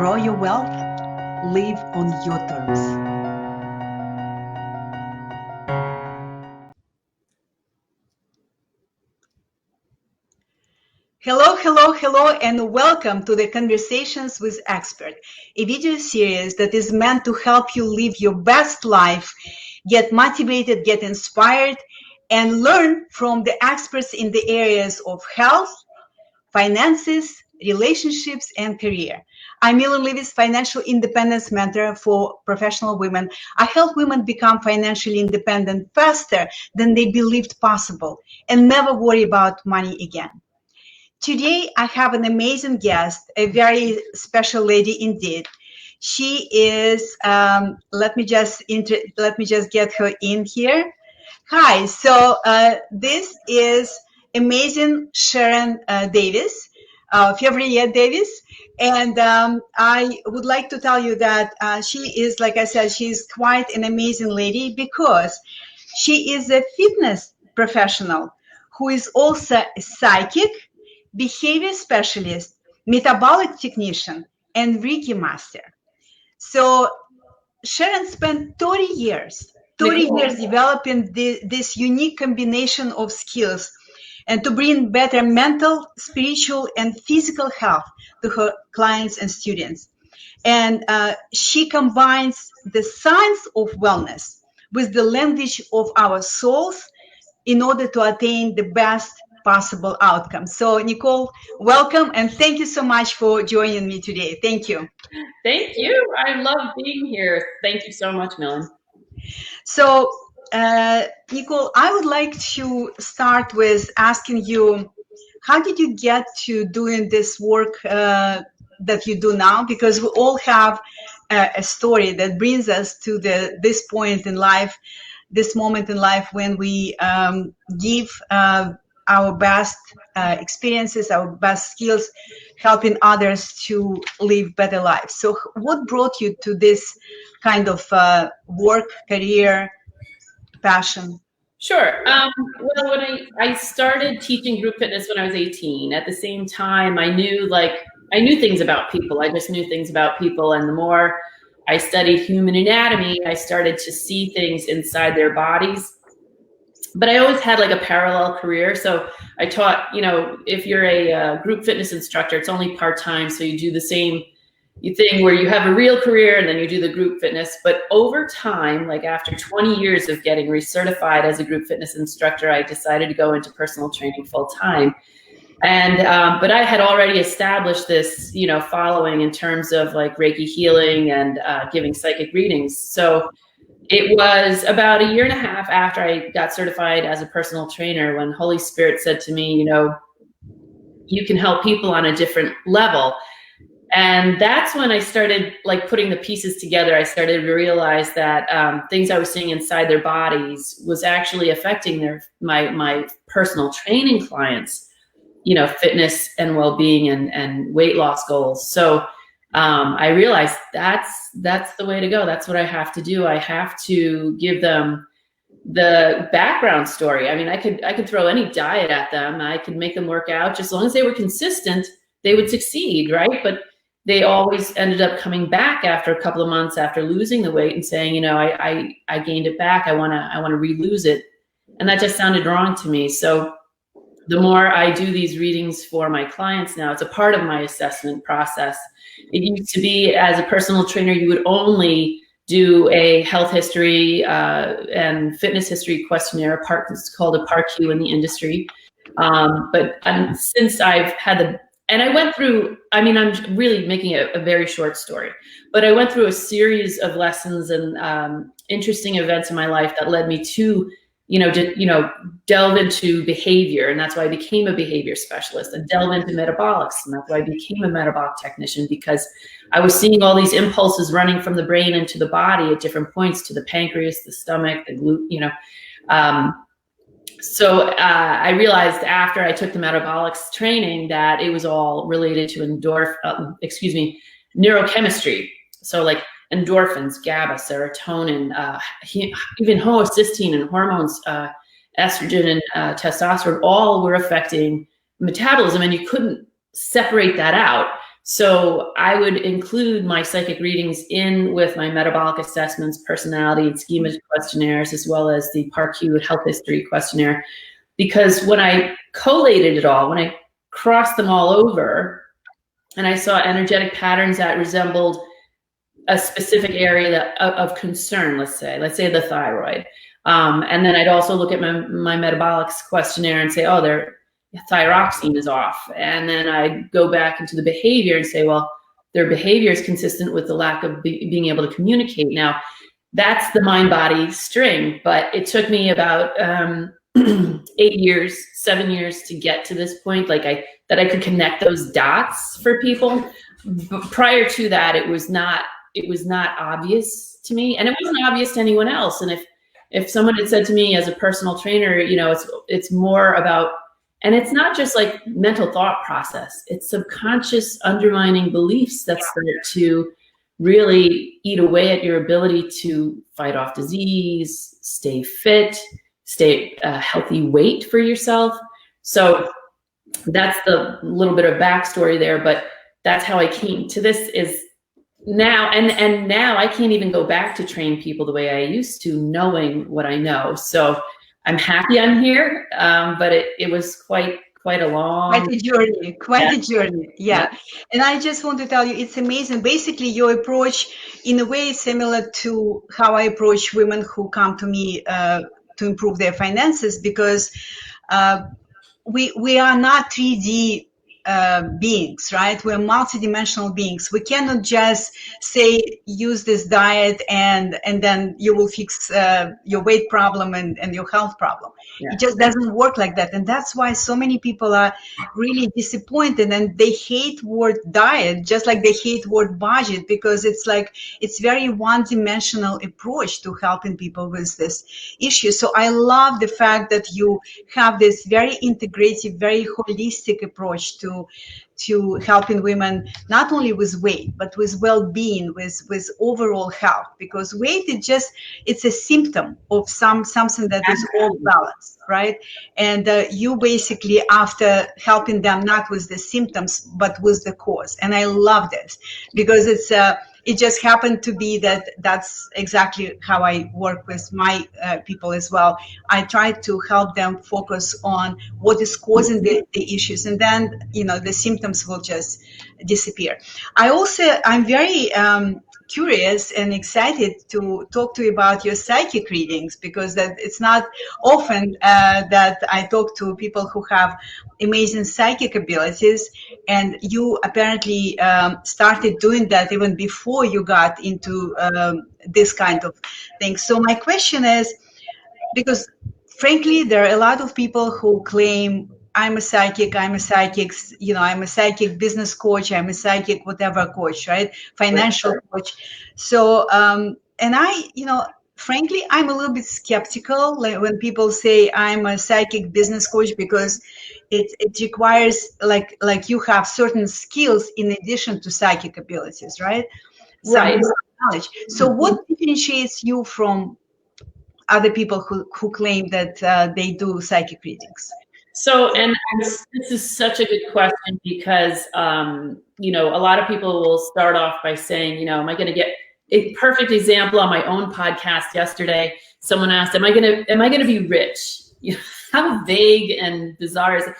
grow your wealth, live on your terms. Hello, hello, hello, and welcome to the Conversations with Expert, a video series that is meant to help you live your best life, get motivated, get inspired, and learn from the experts in the areas of health, finances, relationships, and career. I'm Millen Livis, financial independence mentor for professional women. I help women become financially independent faster than they believed possible and never worry about money again. Today, I have an amazing guest, a very special lady indeed. She is, let me just get her in here. Hi, so this is amazing Sharon Davis, Fevrier Davis. And I would like to tell you that she is, like I said, she's quite an amazing lady because she is a fitness professional who is also a psychic, behavior specialist, metabolic technician, and reiki master. So Sharon spent 30 years developing this unique combination of skills and to bring better mental, spiritual, and physical health to her clients and students. And she combines the science of wellness with the language of our souls in order to attain the best possible outcome. So Nicole, welcome, and thank you so much for joining me today. Thank you. Thank you. I love being here. Thank you so much, Millen. So Nicole, I would like to start with asking you, how did you get to doing this work that you do now? Because we all have a story that brings us to this point in life, this moment in life when we give our best experiences, our best skills, helping others to live better lives. So what brought you to this kind of work, career, passion? Sure. Well, when I started teaching group fitness when I was 18, at the same time, I knew things about people. I just knew things about people. And the more I studied human anatomy, I started to see things inside their bodies. But I always had like a parallel career. So I taught, if you're a group fitness instructor, it's only part-time. So you do the same thing where you have a real career and then you do the group fitness. But over time, like after 20 years of getting recertified as a group fitness instructor, I decided to go into personal training full time. And, but I had already established this, following in terms of like Reiki healing and giving psychic readings. So it was about 1.5 years after I got certified as a personal trainer when Holy Spirit said to me, you can help people on a different level. And that's when I started like putting the pieces together. I started to realize that things I was seeing inside their bodies was actually affecting my personal training clients, fitness and well-being and weight loss goals. So I realized that's the way to go. That's what I have to do. I have to give them the background story. I mean, I could throw any diet at them. I could make them work out. Just as long as they were consistent, they would succeed, right? But they always ended up coming back after a couple of months after losing the weight and saying, I gained it back. I want to re-lose it. And that just sounded wrong to me. So the more I do these readings for my clients now, it's a part of my assessment process. It used to be, as a personal trainer, you would only do a health history and fitness history questionnaire. It's called a PAR-Q in the industry. But since I've had I went through, I'm really making a very short story, but I went through a series of lessons and interesting events in my life that led me to delve into behavior. And that's why I became a behavior specialist, and delve into metabolics. And that's why I became a metabolic technician, because I was seeing all these impulses running from the brain into the body at different points, to the pancreas, the stomach, the glute, So I realized after I took the metabolics training that it was all related to neurochemistry. So like endorphins, GABA, serotonin, even homocysteine and hormones, estrogen and testosterone, all were affecting metabolism, and you couldn't separate that out. So I would include my psychic readings in with my metabolic assessments, personality and schema questionnaires, as well as the PARQ health history questionnaire. Because when I collated it all, when I crossed them all over, and I saw energetic patterns that resembled a specific area of concern, let's say the thyroid. And then I'd also look at my metabolics questionnaire and say, oh, their thyroxine is off. And then I'd go back into the behavior and say, well, their behavior is consistent with the lack of being able to communicate. Now, that's the mind-body string, but it took me about 7 years to get to this point, that I could connect those dots for people. But prior to that, it was not obvious to me, and it wasn't obvious to anyone else. And if someone had said to me as a personal trainer, it's more about, and it's not just like mental thought process, it's subconscious undermining beliefs that start to really eat away at your ability to fight off disease, stay fit, stay a healthy weight for yourself. So that's the little bit of backstory there, but that's how I came to this is now, and now I can't even go back to train people the way I used to, knowing what I know. So I'm happy I'm here, but it was quite a long... Quite a journey. Yeah. And I just want to tell you, it's amazing. Basically, your approach, in a way, is similar to how I approach women who come to me to improve their finances, because we are not 3D beings, right? We're multidimensional beings. We cannot just say, use this diet and then you will fix your weight problem and your health problem. Yeah. It just doesn't work like that. And that's why so many people are really disappointed, and they hate word diet, just like they hate word budget, because it's very one-dimensional approach to helping people with this issue. So I love the fact that you have this very integrative, very holistic approach to helping women, not only with weight, but with well-being, with overall health, because weight it's a symptom of something that is all balanced, right? And you basically, after helping them not with the symptoms, but with the cause. And I love this, because it just happened to be that's exactly how I work with my people as well. I try to help them focus on what is causing the issues, and then the symptoms will just disappear. I'm very curious and excited to talk to you about your psychic readings, because it's not often that I talk to people who have amazing psychic abilities, and you apparently started doing that even before you got into this kind of thing. So my question is, because frankly, there are a lot of people who claim, I'm a psychic, I'm a psychic business coach, I'm a psychic, whatever coach, right? Financial coach. So, and frankly, I'm a little bit skeptical when people say I'm a psychic business coach, because it requires like you have certain skills in addition to psychic abilities, right? Right. Some knowledge. So what differentiates you from other people who claim that they do psychic readings? So, and this is such a good question, because, a lot of people will start off by saying, am I going to get a perfect example on my own podcast yesterday? Someone asked, am I going to be rich? How vague and bizarre is it?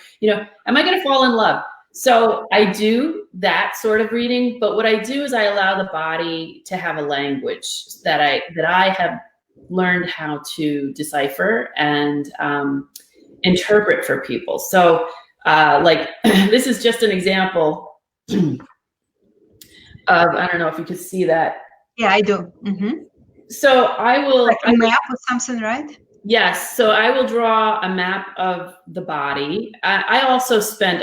Am I going to fall in love? So I do that sort of reading, but what I do is I allow the body to have a language that I have learned how to decipher and interpret for people. So this is just an example of, I don't know if you could see that. Yeah, I do. Mm-hmm. So I will, like a map or something, right? Yes. So I will draw a map of the body. I spent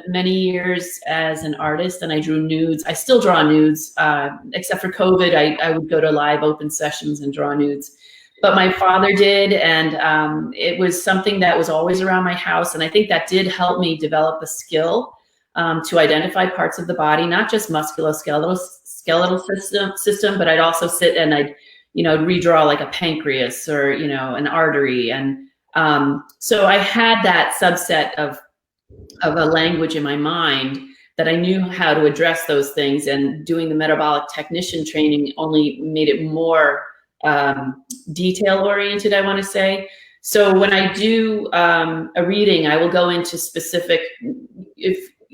many years as an artist, and I drew nudes. I still draw nudes, except for COVID. I would go to live open sessions and draw nudes. But my father did, and it was something that was always around my house. And I think that did help me develop a skill to identify parts of the body, not just musculoskeletal system, but I'd also sit and I'd redraw like a pancreas or, an artery. And so I had that subset of a language in my mind that I knew how to address those things, and doing the metabolic technician training only made it more detail oriented, I want to say. So when I do a reading, I will go into specific,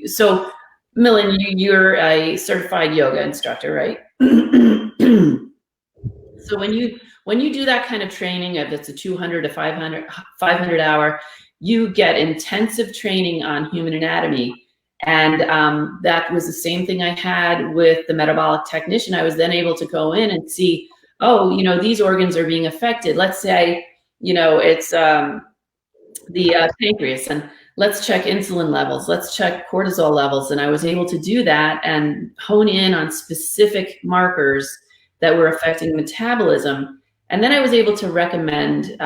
so Millen, you're a certified yoga instructor, right? So when you do that kind of training, if it's a 200 to 500 hour, you get intensive training on human anatomy. And that was the same thing I had with the metabolic technician. I was then able to go in and see, oh, these organs are being affected. Let's say, it's the pancreas, and let's check insulin levels, let's check cortisol levels. And I was able to do that and hone in on specific markers that were affecting metabolism. And then I was able to recommend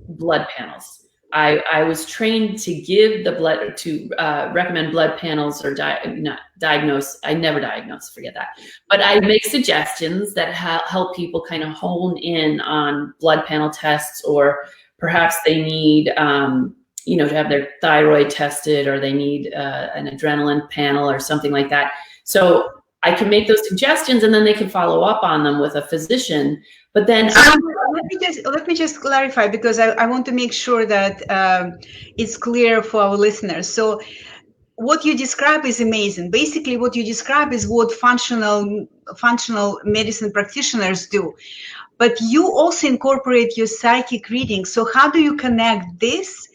blood panels. I was trained to give the blood, to recommend blood panels, or not diagnose. I never diagnose, forget that. But I make suggestions that help people kind of hone in on blood panel tests, or perhaps they need, to have their thyroid tested, or they need an adrenaline panel or something like that. So I can make those suggestions, and then they can follow up on them with a physician. But then let me just clarify, because I want to make sure that it's clear for our listeners. So what you describe is amazing. Basically, what you describe is what functional medicine practitioners do. But you also incorporate your psychic reading. So how do you connect this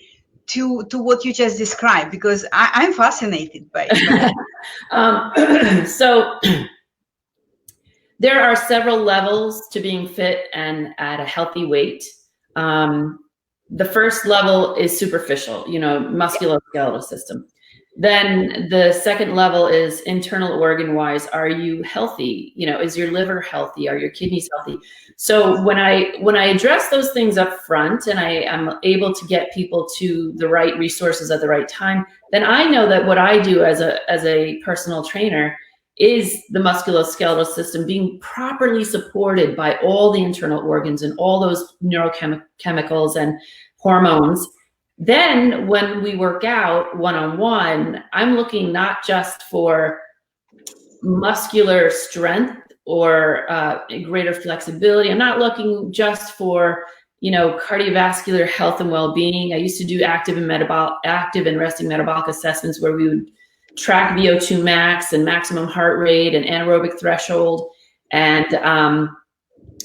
to what you just described? Because I'm fascinated by it. So there are several levels to being fit and at a healthy weight. The first level is superficial, musculoskeletal system. Then the second level is internal organ wise. Are you healthy? Is your liver healthy? Are your kidneys healthy? So when I address those things up front, and I am able to get people to the right resources at the right time, then I know that what I do as a personal trainer is the musculoskeletal system being properly supported by all the internal organs and all those neurochemicals and hormones. Then when we work out one-on-one, I'm looking not just for muscular strength or greater flexibility. I'm not looking just for, cardiovascular health and well-being. I used to do active and resting metabolic assessments, where we would track VO2 max and maximum heart rate and anaerobic threshold. And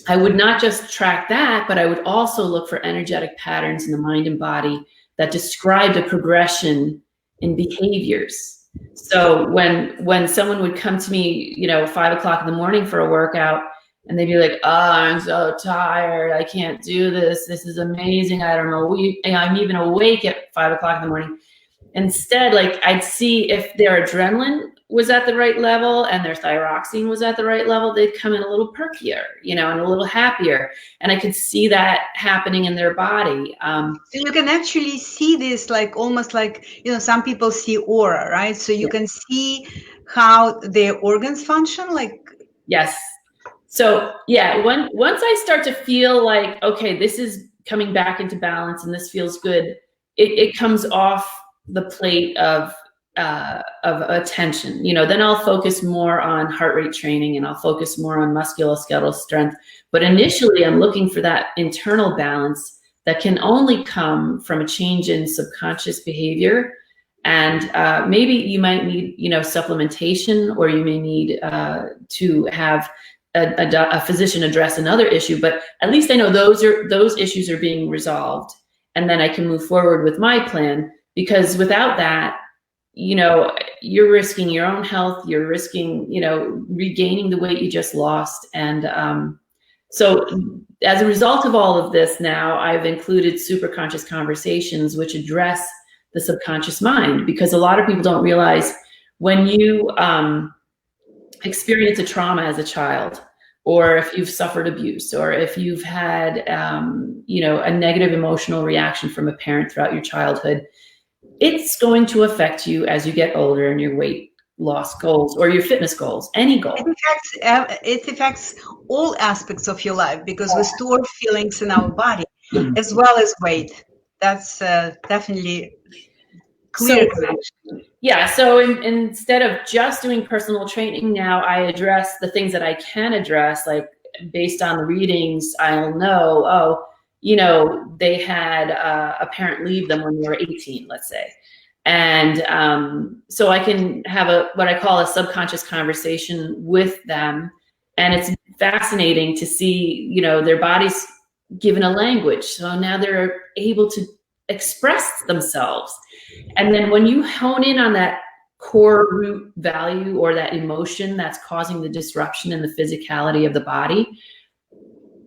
I would not just track that, but I would also look for energetic patterns in the mind and body that described a progression in behaviors. So when someone would come to me, 5 o'clock in the morning for a workout, and they'd be like, "Oh, I'm so tired. I can't do this. This is amazing. I don't know. I'm even awake at 5 o'clock in the morning." Instead, I'd see if their adrenaline was at the right level and their thyroxine was at the right level, they'd come in a little perkier, and a little happier. And I could see that happening in their body. So you can actually see this, almost like, some people see aura, right? So you can see how their organs function, Yes. So yeah, once I start to feel like, okay, this is coming back into balance and this feels good, it comes off the plate of attention. Then I'll focus more on heart rate training, and I'll focus more on musculoskeletal strength. But initially, I'm looking for that internal balance that can only come from a change in subconscious behavior. And maybe you might need, supplementation, or you may need to have a physician address another issue. But at least I know those issues are being resolved, and then I can move forward with my plan. Because without that, you're risking your own health. You're risking, regaining the weight you just lost. And so as a result of all of this, now I've included superconscious conversations, which address the subconscious mind, because a lot of people don't realize when you experience a trauma as a child, or if you've suffered abuse, or if you've had, a negative emotional reaction from a parent throughout your childhood, it's going to affect you as you get older and your weight loss goals or your fitness goals, any goal. It affects all aspects of your life, because we store feelings in our body as well as weight. That's definitely Clear So, connection. yeah, so instead of just doing personal training, now I address the things that I can address, like based on the readings, I'll know, oh, you know, they had a parent leave them when they were 18, let's say. And so I can have what I call a subconscious conversation with them. And it's fascinating to see, you know, their bodies given a language. So now they're able to express themselves. And then when you hone in on that core root value or that emotion that's causing the disruption in the physicality of the body,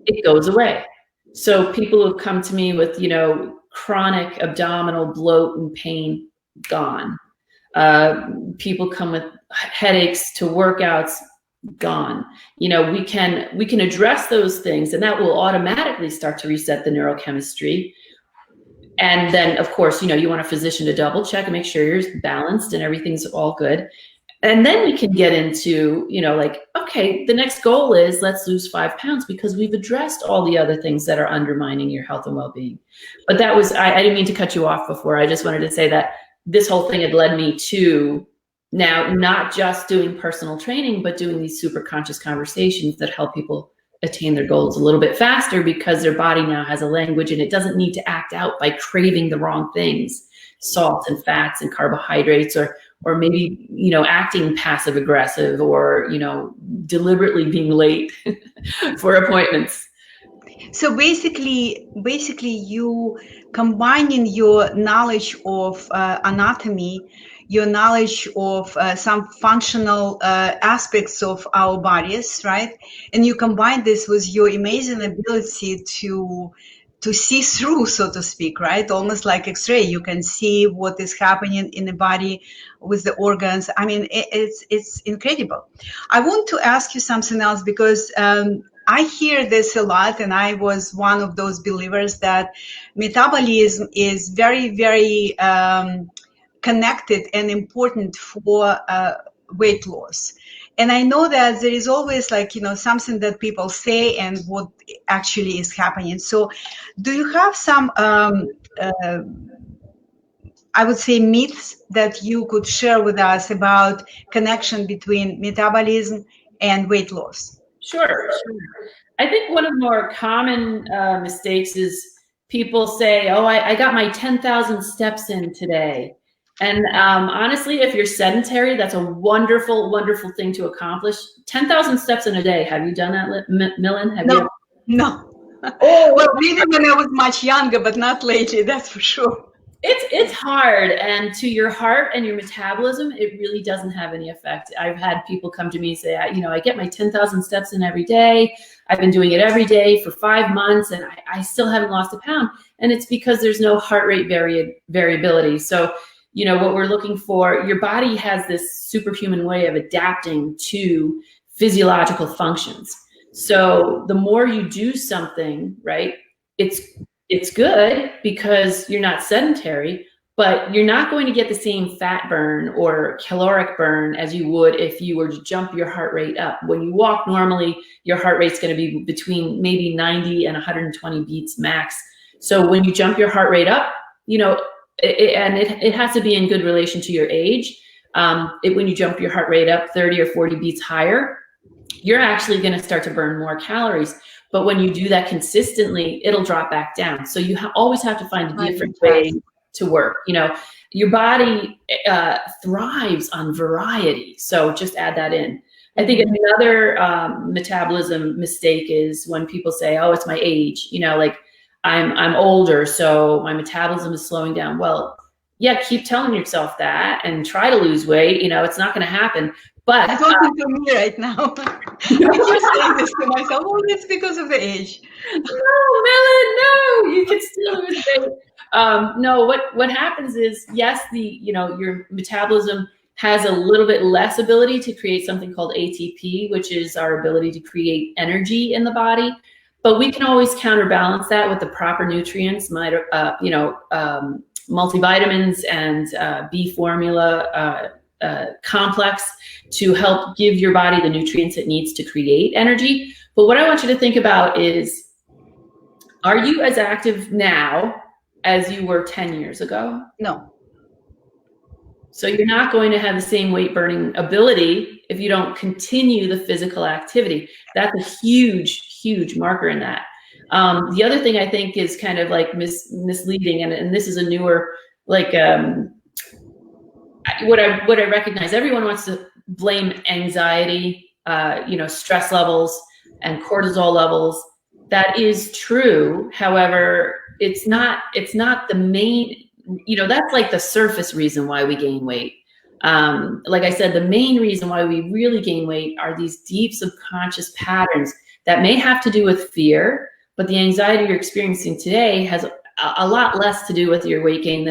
it goes away. So people who come to me with, you know, chronic abdominal bloat and pain, gone. People come with headaches to workouts, gone. You know, we can address those things, and that will automatically start to reset the neurochemistry. And then, of course, you know, you want a physician to double check and make sure you're balanced and everything's all good. And then we can get into, you know, like, okay, the next goal is let's lose 5 pounds because we've addressed all the other things that are undermining your health and well-being. But that was, I didn't mean to cut you off before. I just wanted to say that this whole thing had led me to now not just doing personal training, but doing these super conscious conversations that help people attain their goals a little bit faster because their body now has a language and it doesn't need to act out by craving the wrong things, salts and fats and carbohydrates, or maybe, you know, acting passive aggressive or, you know, deliberately being late for appointments. So basically you combining your knowledge of anatomy, your knowledge of some functional aspects of our bodies, right? And you combine this with your amazing ability to see through, so to speak, right? Almost like X-ray. You can see what is happening in the body with the organs. I mean, it's incredible. I want to ask you something else because I hear this a lot, and I was one of those believers that metabolism is very, very connected and important for weight loss. And I know that there is always, like, you know, something that people say and what actually is happening. So do you have some, I would say, myths that you could share with us about connection between metabolism and weight loss? Sure. I think one of the more common mistakes is people say, oh, I got my 10,000 steps in today. And honestly, if you're sedentary, that's a wonderful, wonderful thing to accomplish. 10,000 steps in a day. Have you done that, Millen? Have you? No. Oh, well, maybe when I was much younger, but not lately, that's for sure. It's hard, and to your heart and your metabolism, it really doesn't have any effect. I've had people come to me and say, you know, I get my 10,000 steps in every day. I've been doing it every day for 5 months, and I still haven't lost a pound. And it's because there's no heart rate variability. So, you know, what we're looking for, your body has this superhuman way of adapting to physiological functions. So the more you do something, right, it's good because you're not sedentary, but you're not going to get the same fat burn or caloric burn as you would if you were to jump your heart rate up. When you walk normally, your heart rate's going to be between maybe 90 and 120 beats max. So when you jump your heart rate up, you know, it has to be in good relation to your age. When you jump your heart rate up 30 or 40 beats higher, you're actually going to start to burn more calories. But when you do that consistently, it'll drop back down. So you always have to find a different way to work. You know, your body thrives on variety. So just add that in. I think another metabolism mistake is when people say, oh, it's my age. You know, like I'm older, so my metabolism is slowing down. Well, yeah, keep telling yourself that and try to lose weight. You know, it's not going to happen. But I'm talking to me right now. I keep saying this to myself. Oh, it's because of the age. No, Millen, no, you can still lose weight. No, what happens is, yes, your metabolism has a little bit less ability to create something called ATP, which is our ability to create energy in the body. But we can always counterbalance that with the proper nutrients, multivitamins and B formula complex to help give your body the nutrients it needs to create energy. But what I want you to think about is, are you as active now as you were 10 years ago? No. So you're not going to have the same weight burning ability if you don't continue the physical activity. That's a huge, huge marker in that. The other thing I think is kind of like misleading, and this is a newer, like what I recognize, everyone wants to blame anxiety, stress levels and cortisol levels. That is true. However, it's not the main, that's like the surface reason why we gain weight. Like I said, the main reason why we really gain weight are these deep subconscious patterns that may have to do with fear, but the anxiety you're experiencing today has a lot less to do with your weight gain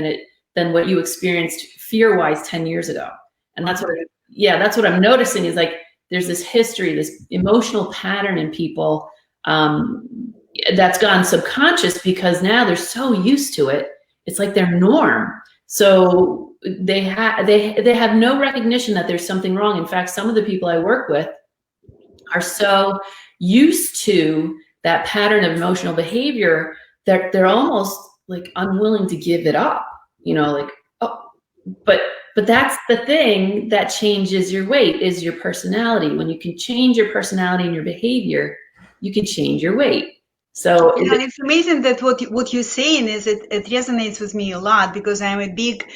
than what you experienced fear-wise 10 years ago. And that's what I'm noticing is like, there's this history, this emotional pattern in people that's gone subconscious because now they're so used to it. It's like their norm. So they have no recognition that there's something wrong. In fact, some of the people I work with are so used to that pattern of emotional behavior that they're almost like unwilling to give it up, but that's the thing that changes your weight is your personality. When you can change your personality and your behavior, you can change your weight. So it's amazing that what you're saying is it resonates with me a lot because I'm a big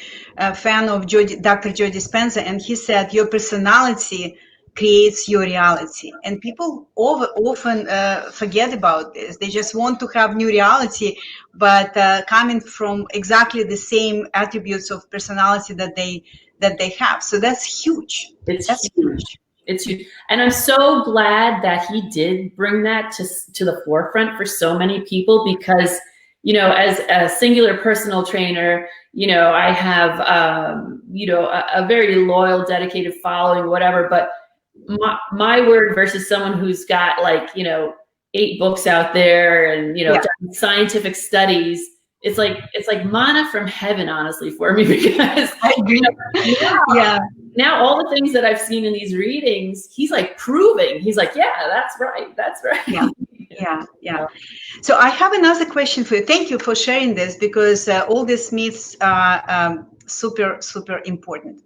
fan of Dr. Joe Dispenza, and he said your personality creates your reality, and people often forget about this. They just want to have new reality, but coming from exactly the same attributes of personality that they have. So that's huge. That's huge. It's huge. And I'm so glad that he did bring that to the forefront for so many people because, as a singular personal trainer, I have, a very loyal, dedicated following, whatever, but my word versus someone who's got 8 books out there and, done scientific studies. It's like manna from heaven, honestly, for me, because I agree. Now all the things that I've seen in these readings, he's like proving. He's like, yeah, that's right. Yeah. So I have another question for you. Thank you for sharing this because all these myths are super, super important.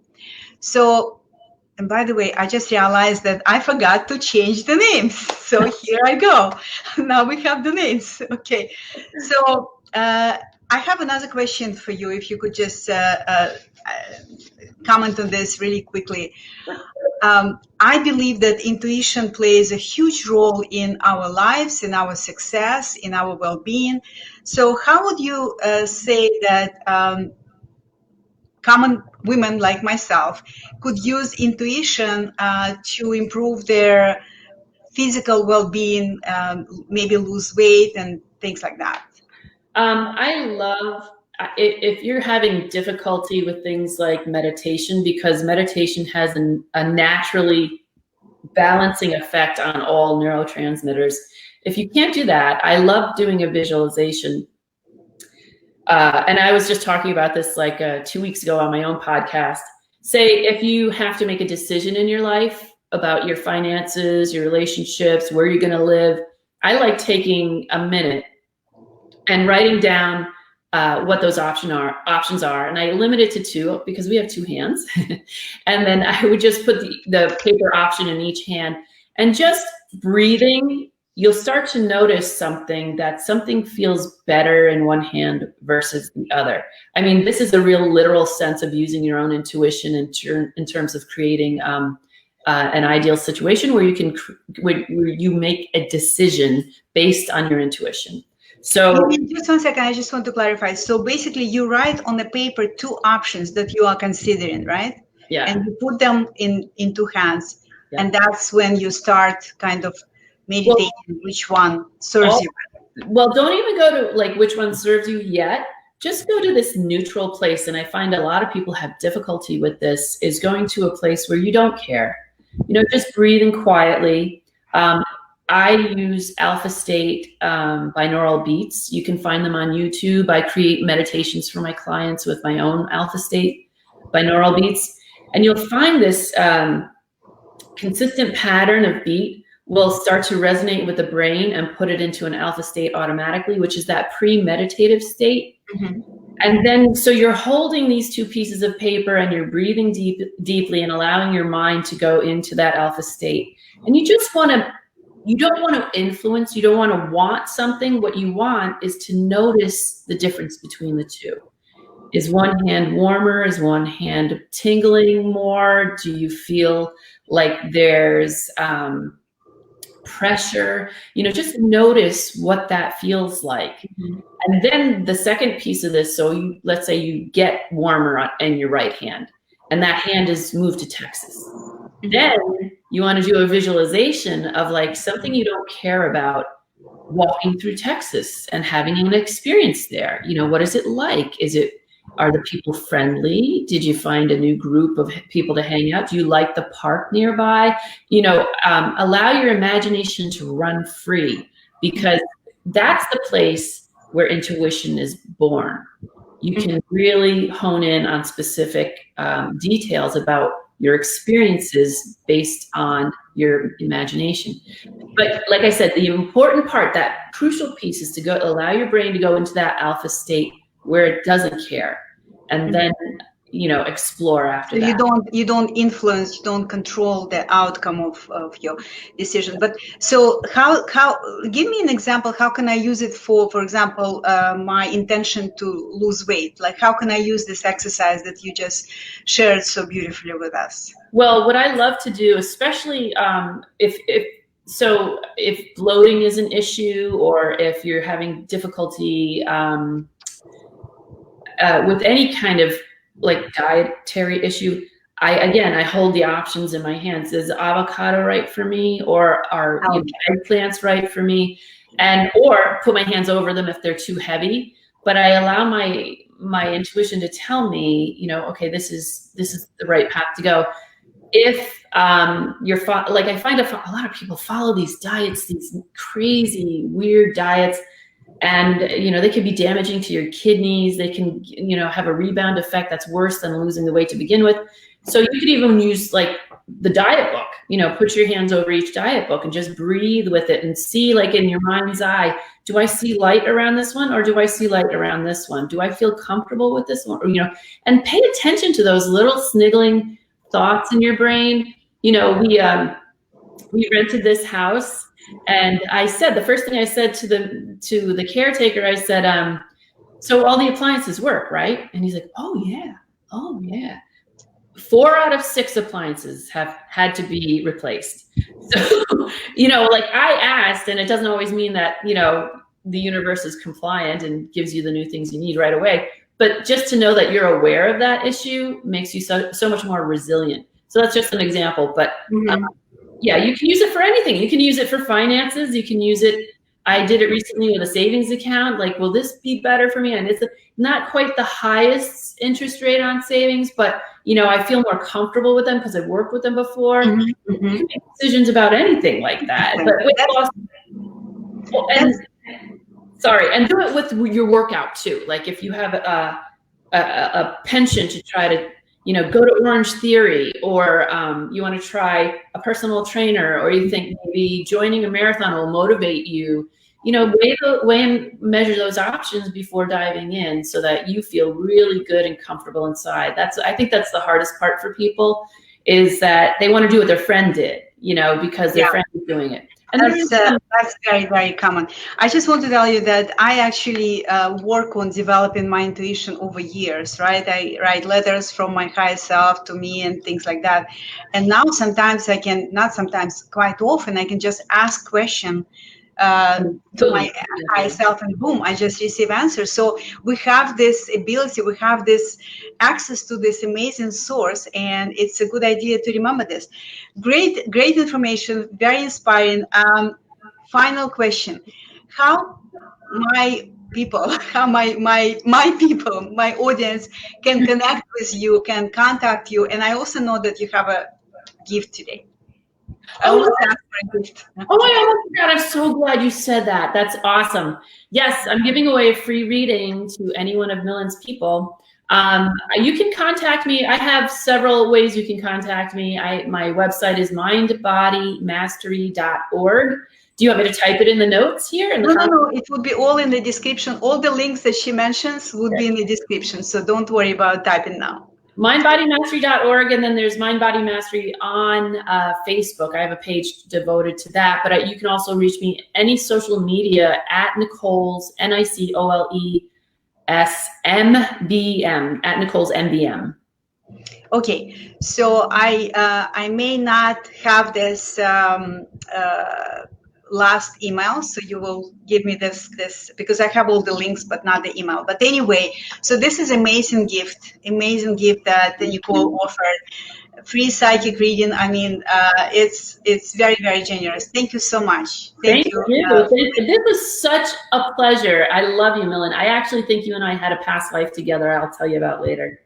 So, and by the way, I just realized that I forgot to change the names. So here I go. Now we have the names. Okay. So I have another question for you. If you could just comment on this really quickly. I believe that intuition plays a huge role in our lives, in our success, in our well-being. So how would you say that common women like myself could use intuition to improve their physical well-being, maybe lose weight and things like that? I love if you're having difficulty with things like meditation, because meditation has a naturally balancing effect on all neurotransmitters. If you can't do that, I love doing a visualization. And I was just talking about this 2 weeks ago on my own podcast. Say if you have to make a decision in your life about your finances, your relationships, where you're going to live, I like taking a minute and writing down what those options are. And I limit it to 2 because we have 2 hands. And then I would just put the paper option in each hand and just breathing. You'll start to notice something feels better in one hand versus the other. I mean, this is a real literal sense of using your own intuition in terms of creating an ideal situation where you make a decision based on your intuition. So just 1 second, I just want to clarify. So basically you write on the paper 2 options that you are considering, right? Yeah. And you put them in 2 hands. Yeah. And that's when you start kind of meditating which one serves you. Well, don't even go to which one serves you yet. Just go to this neutral place. And I find a lot of people have difficulty with this, is going to a place where you don't care. Just breathing quietly. I use Alpha State binaural beats. You can find them on YouTube. I create meditations for my clients with my own Alpha State binaural beats. And you'll find this consistent pattern of beat will start to resonate with the brain and put it into an alpha state automatically, which is that pre-meditative state. Mm-hmm. And then, so you're holding these two pieces of paper and you're breathing deeply and allowing your mind to go into that alpha state. And you just want to, you don't want to influence, you don't want to want something. What you want is to notice the difference between the two. Is one hand warmer? Is one hand tingling more? Do you feel like there's pressure? You know, just notice what that feels like. Mm-hmm. And then the second piece of this, so you, let's say you get warmer in your right hand, and that hand is moved to Texas. Mm-hmm. Then you want to do a visualization of like something you don't care about walking through Texas and having an experience there. You know, what is it like? Are the people friendly? Did you find a new group of people to hang out? Do you like the park nearby? You know, allow your imagination to run free, because that's the place where intuition is born. You can really hone in on specific details about your experiences based on your imagination. But like I said, the important part, that crucial piece, is to go allow your brain to go into that alpha state where it doesn't care, and then, you know, explore after that. You don't influence, you don't control the outcome of your decision. But so how give me an example, how can I use it for example, my intention to lose weight? Like, how can I use this exercise that you just shared so beautifully with us? Well, what I love to do, especially if bloating is an issue, or if you're having difficulty with any kind of like dietary issue, I hold the options in my hands. Is avocado right for me, or are eggplants right for me? Or put my hands over them if they're too heavy. But I allow my intuition to tell me, you know, okay, this is the right path to go. If like, I find a lot of people follow these diets, these crazy weird diets. And, you know, they can be damaging to your kidneys. They can, you know, have a rebound effect that's worse than losing the weight to begin with. So you could even use like the diet book, you know, put your hands over each diet book and just breathe with it and see, like, in your mind's eye, do I see light around this one, or do I see light around this one? Do I feel comfortable with this one? Or, you know, and pay attention to those little sniggling thoughts in your brain. You know, we rented this house. And I said, the first thing I said to the caretaker, I said, so all the appliances work, right? And he's like, oh yeah. 4 out of 6 appliances have had to be replaced. So, you know, like, I asked, and it doesn't always mean that, you know, the universe is compliant and gives you the new things you need right away. But just to know that you're aware of that issue makes you so much more resilient. So that's just an example. But yeah, you can use it for anything. You can use it for finances. You can use it. I did it recently with a savings account. Like, will this be better for me? And it's not quite the highest interest rate on savings, but, you know, I feel more comfortable with them because I've worked with them before. You can make decisions about anything like that. But and do it with your workout too. Like, if you have a penchant to try to, you know, go to Orange Theory, or you want to try a personal trainer, or you think maybe joining a marathon will motivate you, you know, weigh and measure those options before diving in, so that you feel really good and comfortable inside. I think that's the hardest part for people, is that they want to do what their friend did, you know, because their friend is doing it. And that's very, very common. I just want to tell you that I actually work on developing my intuition over years, right? I write letters from my higher self to me and things like that. And now sometimes quite often, I can just ask questions to my higher self, and boom, I just receive answers. So we have this ability, we have this access to this amazing source, and it's a good idea to remember this. Great information, very inspiring. Final question: how my people, my audience can connect with you, can contact you? And I also know that you have a gift today. I almost asked for a gift. Oh my God, I'm so glad you said that. That's awesome. Yes, I'm giving away a free reading to any one of Millen's people. You can contact me. I have several ways you can contact me. My website is mindbodymastery.org. Do you want me to type it in the notes here? No. It would be all in the description. All the links that she mentions would be in the description. So don't worry about typing now. Mindbodymastery.org, and then there's Mind Body Mastery on Facebook. I have a page devoted to that, but you can also reach me any social media at Nicoles, NicoleSMBM, at Nicoles MBM. Okay, so I may not have this last email, so you will give me this because I have all the links but not the email. But anyway, so this is amazing gift that Nicole offered. Free psychic reading. I mean, it's very, very generous. Thank you so much. Thank you. This was such a pleasure. I love you, Millen. I actually think you and I had a past life together. I'll tell you about later.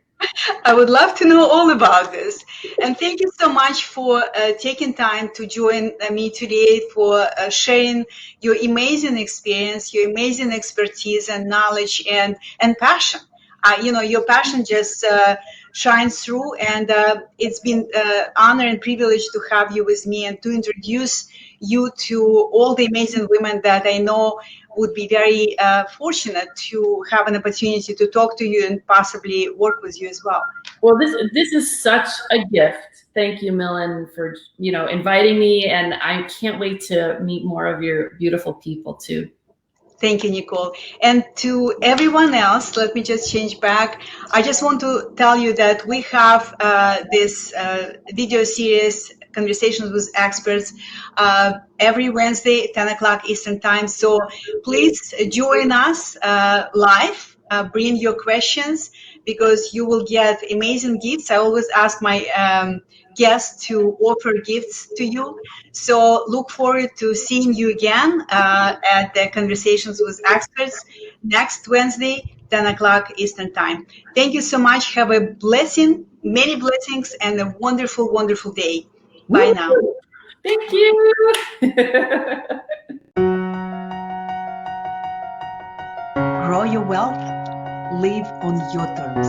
I would love to know all about this. And thank you so much for taking time to join me today, for sharing your amazing experience, your amazing expertise and knowledge and passion. Your passion just shines through, and it's been honor and privilege to have you with me and to introduce you to all the amazing women that I know would be very fortunate to have an opportunity to talk to you and possibly work with you as well. Well, this is such a gift. Thank you, Millen, for inviting me, and I can't wait to meet more of your beautiful people too. Thank you, Nicole. And to everyone else, let me just change back. I just want to tell you that we have this video series, Conversations with Experts, every Wednesday, 10 o'clock Eastern Time. So please join us live. Bring your questions because you will get amazing gifts. I always ask my guests to offer gifts to you. So look forward to seeing you again at the Conversations with Experts next Wednesday, 10 o'clock Eastern Time. Thank you so much. Have a blessing, many blessings, and a wonderful, wonderful day. Bye now. Thank you. Grow your wealth. Live on your terms.